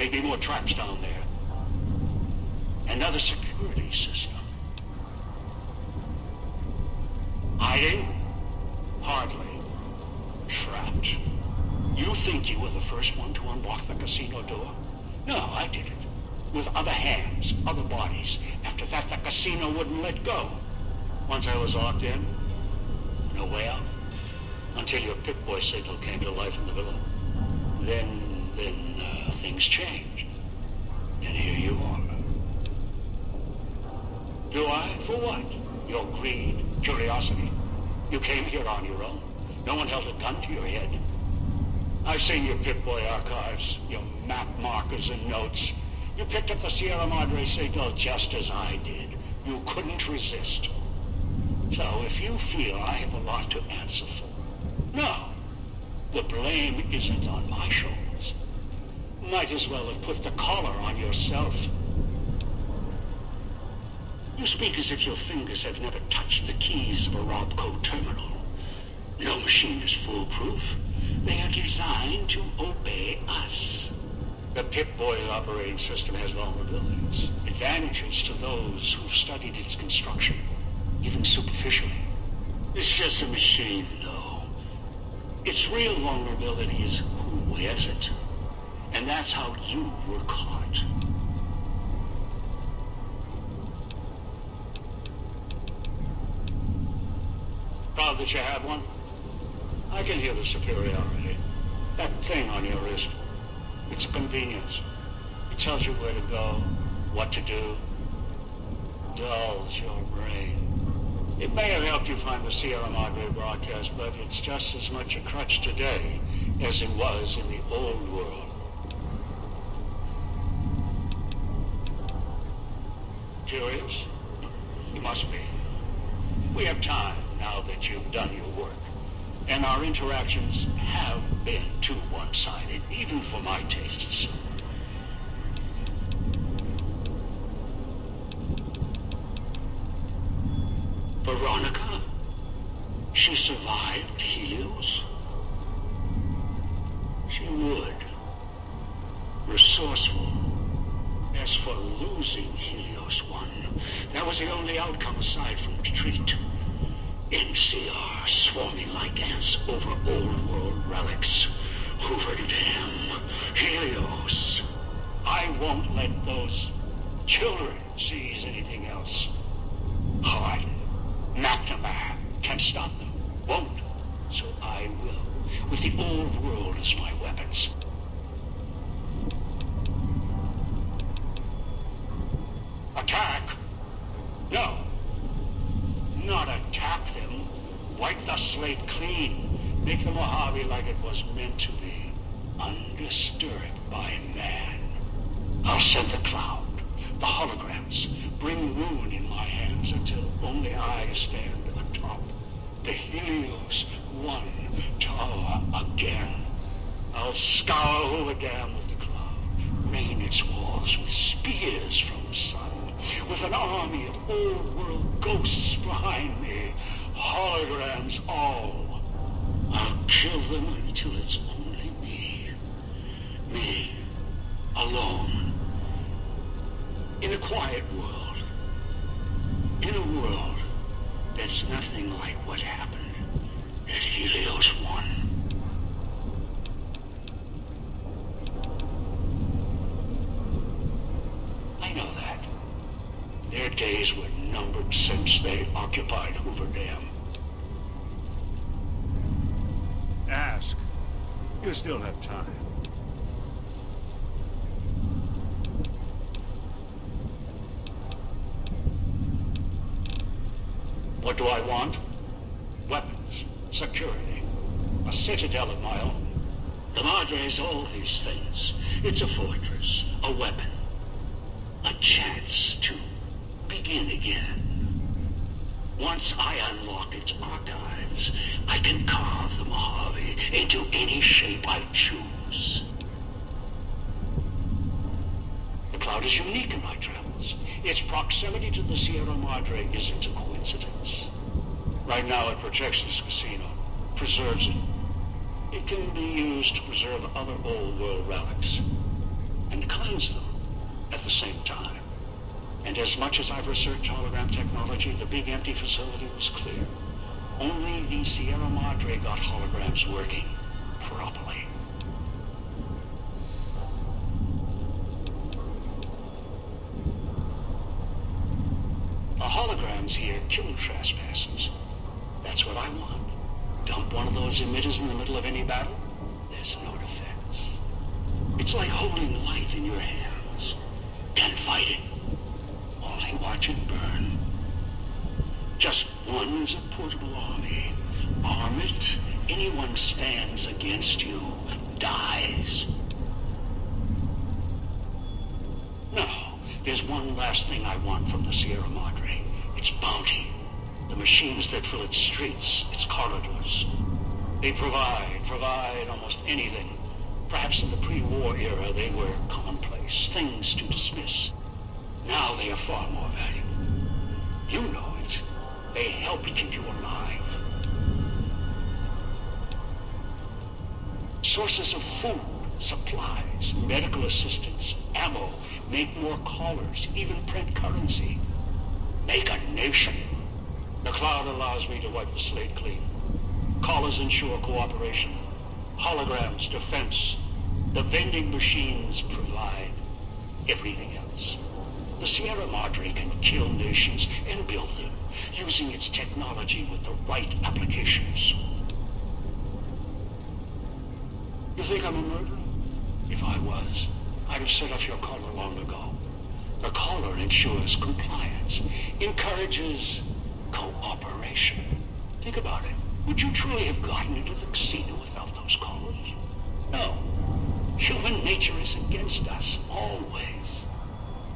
Maybe more traps down there. Another security system. Hiding? Hardly. Trapped. You think you were the first one to unlock the casino door? No, I did it. With other hands, other bodies. After that, the casino wouldn't let go. Once I was locked in, no way out. Until your Pip-Boy signal came to life in the villa. Then things changed. And here you are. Do I? For what? Your greed, curiosity. You came here on your own. No one held a gun to your head. I've seen your Pip-Boy archives, your map markers and notes. You picked up the Sierra Madre signal just as I did. You couldn't resist. So if you feel I have a lot to answer for, no, the blame isn't on my shoulders. Might as well have put the collar on yourself. You speak as if your fingers have never touched the keys of a Robco terminal. No machine is foolproof. They are designed to obey us. The Pip-Boy operating system has vulnerabilities, advantages to those who've studied its construction, even superficially. It's just a machine, though. Its real vulnerability is who wears it. And that's how you were caught. Proud that you have one? I can hear the superiority. That thing on your wrist. It's a convenience. It tells you where to go, what to do. Dulls your brain. It may have helped you find the Sierra Madre broadcast, but it's just as much a crutch today as it was in the old world. Curious? You must be. We have time now that you've done your work. And our interactions have been too one-sided, even for my tastes. Veronica? She survived Helios? She would. Resourceful. As for losing Helios 1, that was the only outcome aside from retreat. NCR swarming like ants over old world relics. Hoover Dam. Helios. I won't let those children seize anything else. Hardin, McNamara can't stop them. Won't. So I will. With the old world as my weapons. Attack? No. Not attack them. Wipe the slate clean. Make the Mojave like it was meant to be. Undisturbed by man. I'll send the cloud, the holograms, bring ruin in my hands until only I stand atop the Helios 1 tower again. I'll scour Hoover Dam with the cloud, rain its walls with spears from the sun. With an army of old-world ghosts behind me, holograms all. I'll kill them until it's only me. Me, alone. In a quiet world. In a world that's nothing like what happened at Helios 1. I know that. Their days were numbered since they occupied Hoover Dam. Ask. You still have time. What do I want? Weapons, security, a citadel of my own. The Madre is all these things. It's a fortress, a weapon, a chance to begin again. Once I unlock its archives, I can carve the Mojave into any shape I choose. The cloud is unique in my travels. Its proximity to the Sierra Madre isn't a coincidence. Right now it protects this casino, preserves it. It can be used to preserve other old world relics. and cleanse them at the same time. And as much as I've researched hologram technology, the big empty facility was clear. Only the Sierra Madre got holograms working properly. The holograms here kill trespassers. That's what I want. Dump one of those emitters in the middle of any battle, there's no defense. It's like holding light in your hands. Can't fight it. Only watch it burn. Just one is a portable army. Arm it. Anyone stands against you dies. No, there's one last thing I want from the Sierra Madre. It's bounty. The machines that fill its streets, its corridors. They provide almost anything. Perhaps in the pre-war era they were commonplace, things to dismiss. Now they are far more valuable. You know it. They help keep you alive. Sources of food, supplies, medical assistance, ammo, make more callers, even print currency. Make a nation. The cloud allows me to wipe the slate clean. Callers ensure cooperation. Holograms, defense. The vending machines provide everything else. The Sierra Madre can kill nations and build them, using its technology with the right applications. You think I'm a murderer? If I was, I'd have set off your caller long ago. The caller ensures compliance, encourages cooperation. Think about it. Would you truly have gotten into the casino without those callers? No. Human nature is against us, always.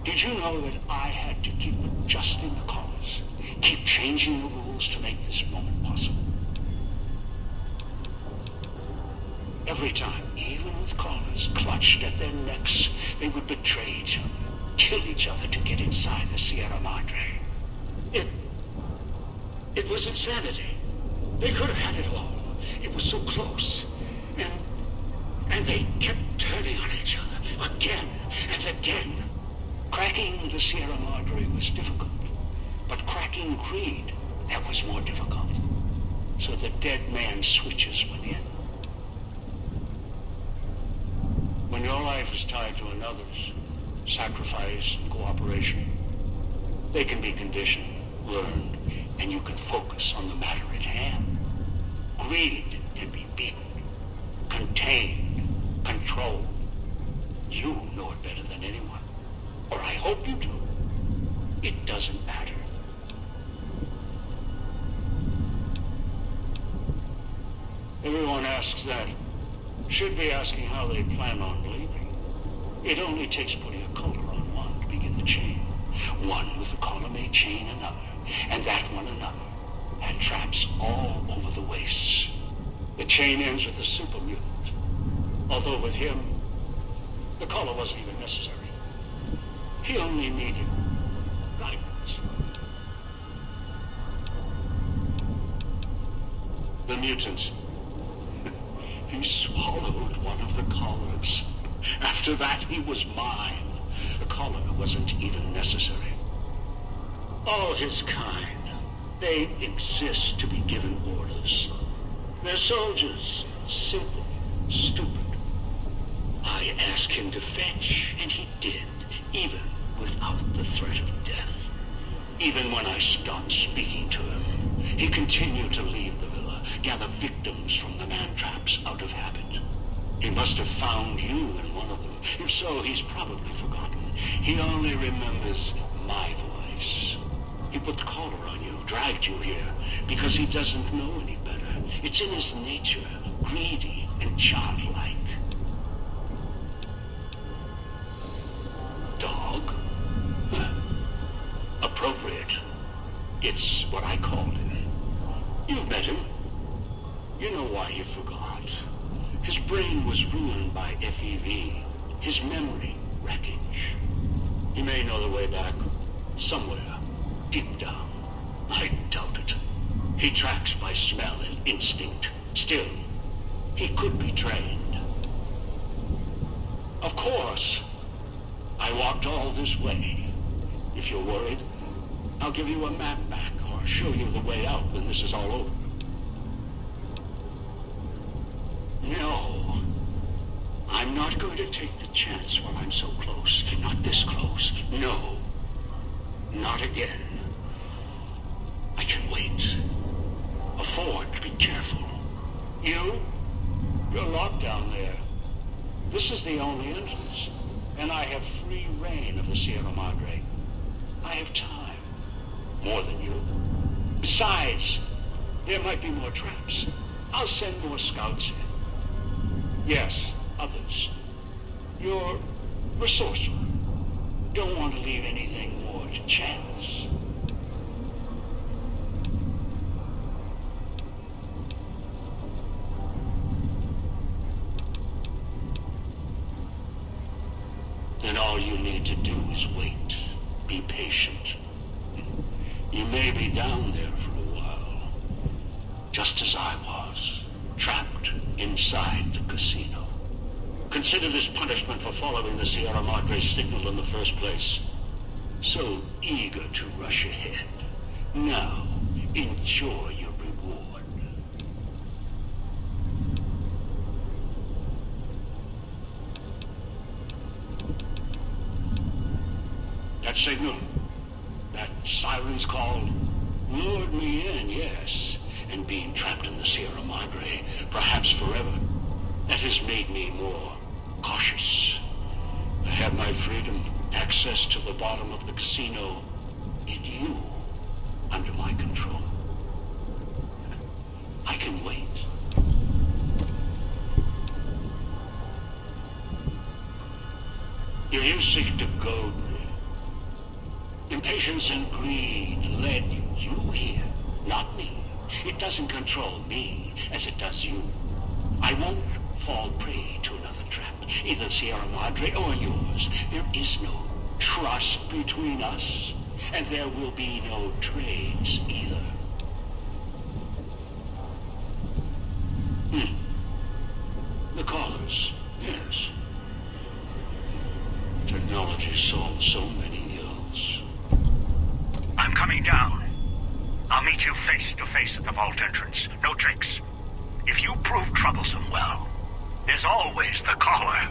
Did you know that I had to keep adjusting the callers, keep changing the rules to make this moment possible? Every time, even with callers clutched at their necks, they would betray each other, kill each other to get inside the Sierra Madre. It was insanity. They could have had it all. It was so close. And they kept turning on each other again and again. Cracking the Sierra Madre was difficult, but cracking greed, that was more difficult. So the dead man switches went in. When your life is tied to another's, sacrifice and cooperation, they can be conditioned, learned, and you can focus on the matter at hand. Greed can be beaten, contained, controlled. You know it better than anyone. Or I hope you do. It doesn't matter. Everyone asks that. Should be asking how they plan on leaving. It only takes putting a collar on one to begin the chain. One with a collar may chain another, and that one another. And traps all over the wastes. The chain ends with a super mutant. Although with him, the collar wasn't even necessary. He only needed guidance. The mutant. He swallowed one of the collars. After that, he was mine. The collar wasn't even necessary. All his kind, they exist to be given orders. They're soldiers, simple, stupid. I asked him to fetch, and he did, even without the threat of death. Even when I stopped speaking to him, he continued to leave the villa, gather victims from the man-traps out of habit. He must have found you in one of them. If so, he's probably forgotten. He only remembers my voice. He put the collar on you, dragged you here, because he doesn't know any better. It's in his nature, greedy and childlike. Dog? Huh. Appropriate. It's what I called him. You've met him. You know why he forgot. His brain was ruined by FEV. His memory, wreckage. He may know the way back. Somewhere. Deep down. I doubt it. He tracks by smell and instinct. Still, he could be trained. Of course. I walked all this way. If you're worried, I'll give you a map back or show you the way out when this is all over. No. I'm not going to take the chance while I'm so close. Not this close. No. Not again. I can wait. Afford to be careful. You're locked down there. This is the only entrance. And I have free reign of the Sierra Madre. I have time. More than you. Besides, there might be more traps. I'll send more scouts in. Yes, others. You're resourceful. Don't want to leave anything more to chance. Then all you need to do is wait. Be patient. You may be down there for a while. Just as I was. Trapped inside the casino. Consider this punishment for following the Sierra Madre signal in the first place. So eager to rush ahead. Now, enjoy your reward. That signal, that siren's call, lured me in, yes. And being trapped in the Sierra Madre, perhaps forever, that has made me more cautious. I have my freedom, access to the bottom of the casino, in you, under my control. I can wait. If you seek to goad me, impatience and greed led you here, not me. It doesn't control me as it does you. I won't fall prey to another trap, either Sierra Madre or yours. There is no trust between us, and there will be no trades either. The callers, yes. Technology solves so many ills. I'm coming down. I'll meet you face to face at the vault entrance. No tricks. If you prove troublesome, well, there's always the caller.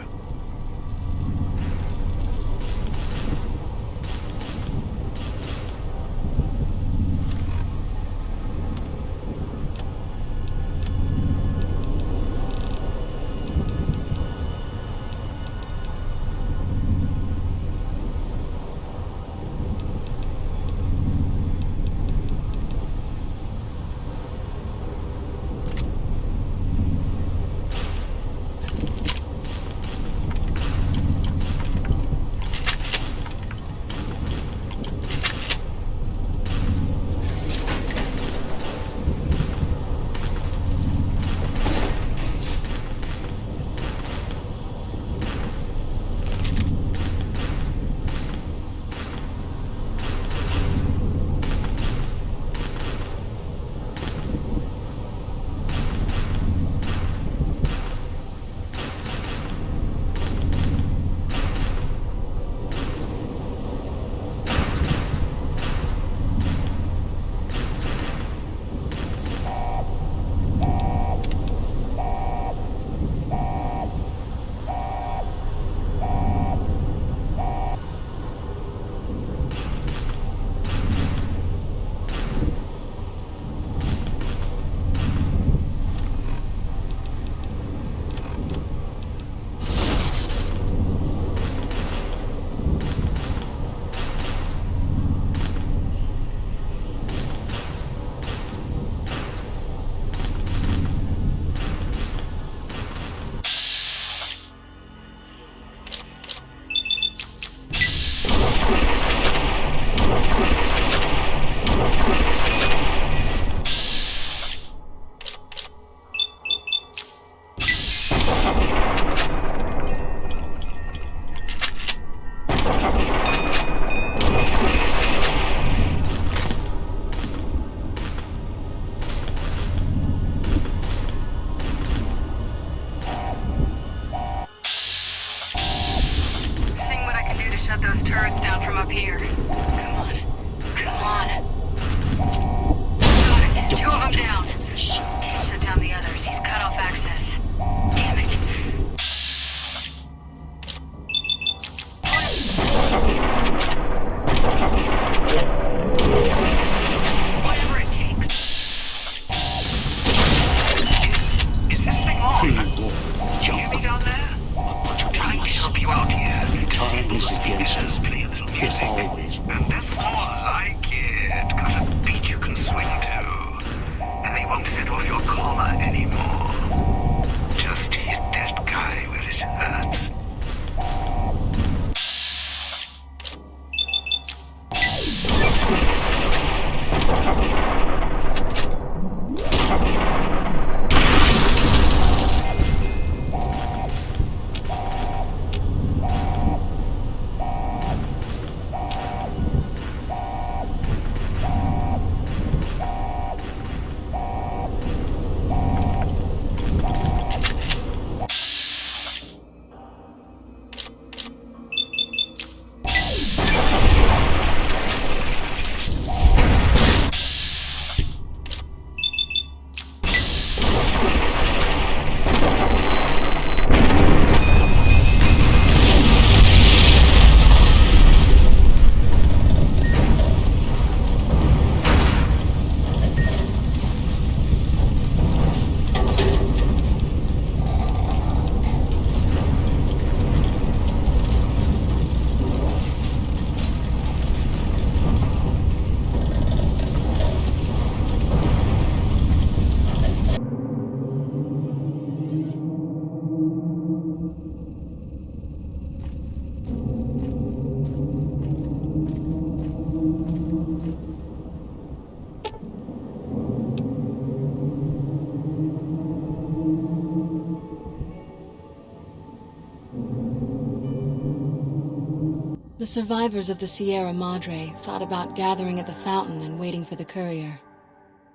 The survivors of the Sierra Madre thought about gathering at the fountain and waiting for the courier.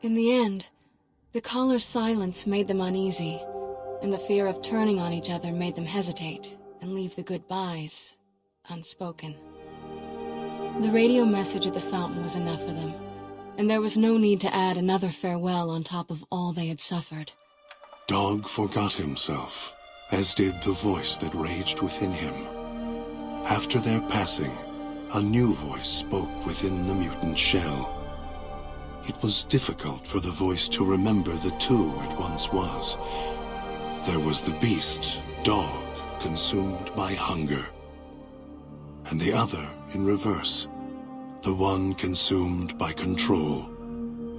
In the end, the caller's silence made them uneasy, and the fear of turning on each other made them hesitate and leave the goodbyes unspoken. The radio message at the fountain was enough for them, and there was no need to add another farewell on top of all they had suffered. Dog forgot himself, as did the voice that raged within him. After their passing, a new voice spoke within the mutant shell. It was difficult for the voice to remember the two it once was. There was the beast, dog, consumed by hunger. And the other in reverse, the one consumed by control.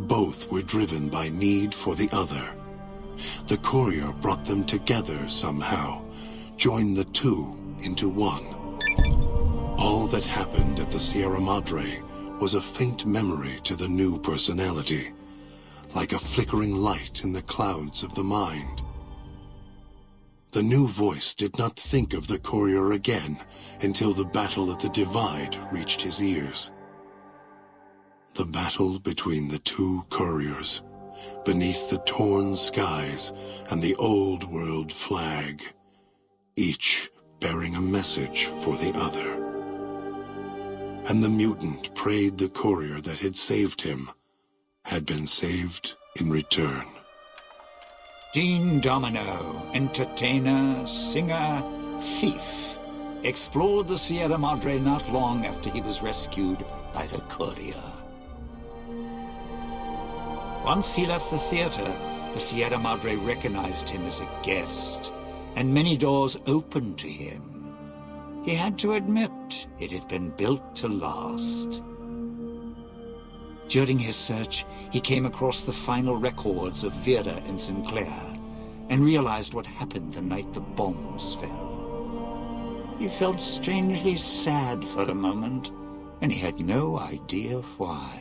Both were driven by need for the other. The courier brought them together somehow, joined the two into one. All that happened at the Sierra Madre was a faint memory to the new personality, like a flickering light in the clouds of the mind. The new voice did not think of the courier again until the battle at the Divide reached his ears. The battle between the two couriers, beneath the torn skies and the old world flag, each bearing a message for the other. And the mutant prayed the courier that had saved him had been saved in return. Dean Domino, entertainer, singer, thief, explored the Sierra Madre not long after he was rescued by the courier. Once he left the theater, the Sierra Madre recognized him as a guest, and many doors opened to him. He had to admit it had been built to last. During his search, he came across the final records of Vera and Sinclair, and realized what happened the night the bombs fell. He felt strangely sad for a moment, and he had no idea why.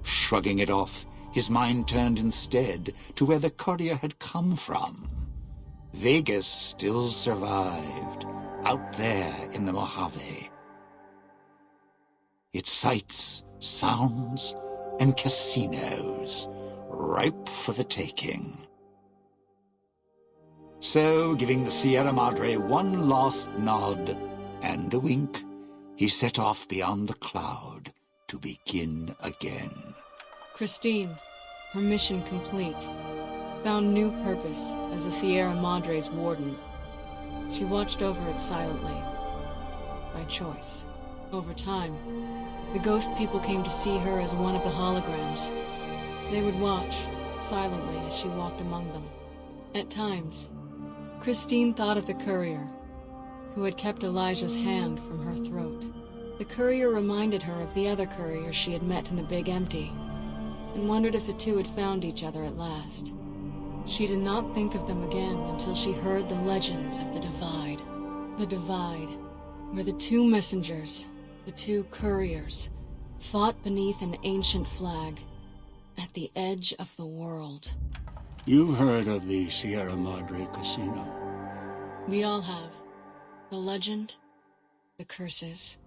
Shrugging it off, his mind turned instead to where the courier had come from. Vegas still survived, out there in the Mojave. Its sights, sounds, and casinos, ripe for the taking. So, giving the Sierra Madre one last nod and a wink, he set off beyond the cloud to begin again. Christine, her mission complete, found new purpose as the Sierra Madre's warden. She watched over it silently, by choice. Over time, the ghost people came to see her as one of the holograms. They would watch, silently, as she walked among them. At times, Christine thought of the courier, who had kept Elijah's hand from her throat. The courier reminded her of the other courier she had met in the Big Empty, and wondered if the two had found each other at last. She did not think of them again until she heard the legends of the Divide. The Divide, where the two messengers, the two couriers, fought beneath an ancient flag, at the edge of the world. You've heard of the Sierra Madre Casino. We all have. The legend, the curses.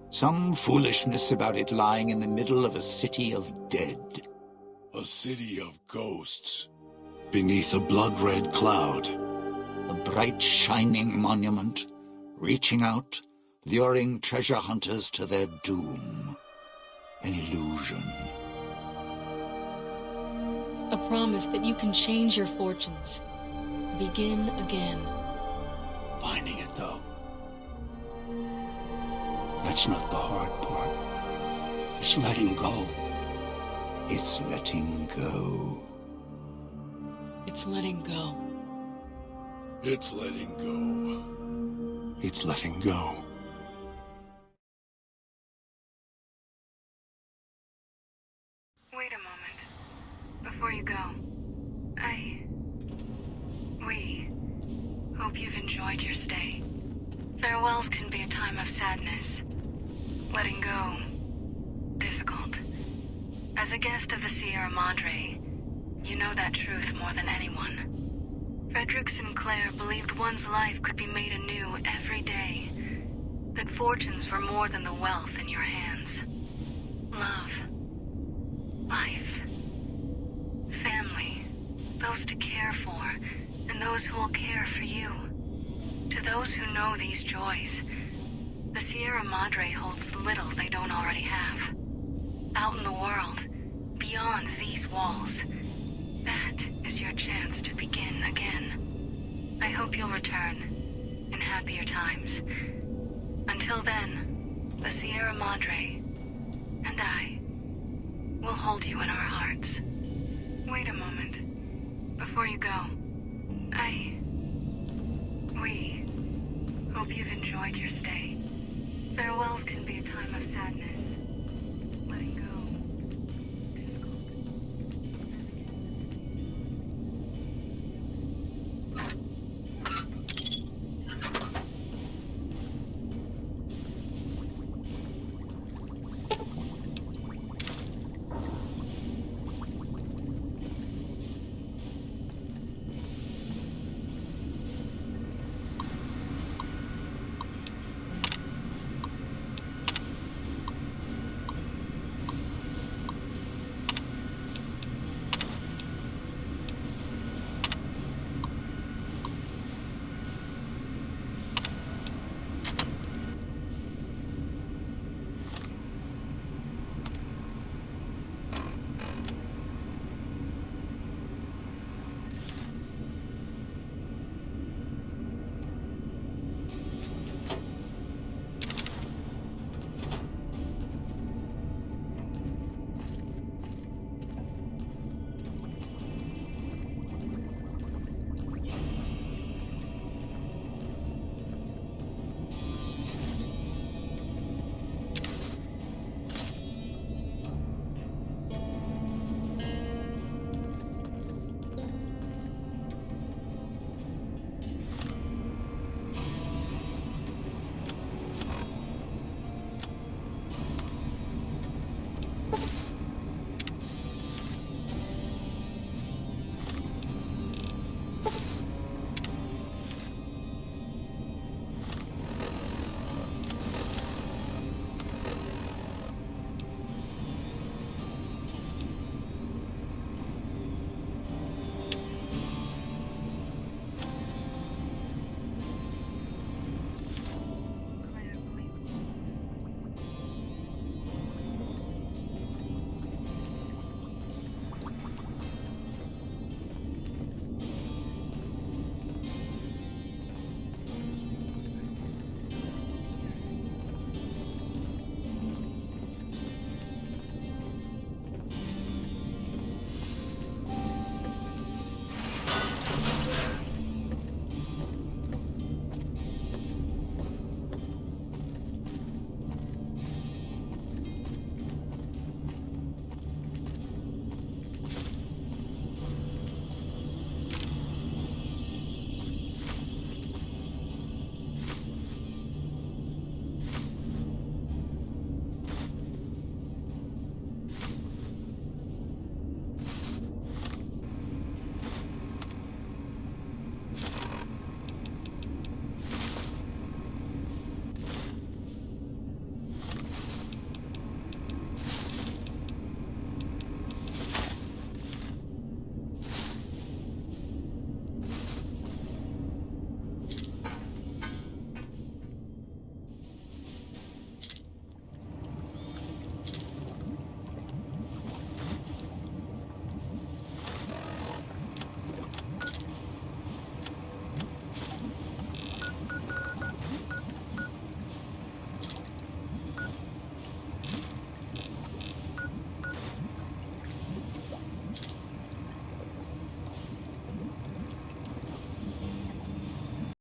Some foolishness about it lying in the middle of a city of dead. A city of ghosts, beneath a blood-red cloud. A bright, shining monument, reaching out, luring treasure hunters to their doom. An illusion. A promise that you can change your fortunes. Begin again. Finding it, though. That's not the hard part. It's letting go. It's letting go. It's letting go. It's letting go. It's letting go. Wait a moment. Before you go, we hope you've enjoyed your stay. Farewells can be a time of sadness. Letting go, difficult. As a guest of the Sierra Madre, you know that truth more than anyone. Frederick Sinclair believed one's life could be made anew every day. that fortunes were more than the wealth in your hands. Love, life, family, those to care for, and those who will care for you. To those who know these joys, the Sierra Madre holds little they don't already have. Out in the world, beyond these walls, that is your chance to begin again. I hope you'll return in happier times. Until then, the Sierra Madre and I will hold you in our hearts. Wait a moment. Before you go, we hope you've enjoyed your stay. Farewells can be a time of sadness.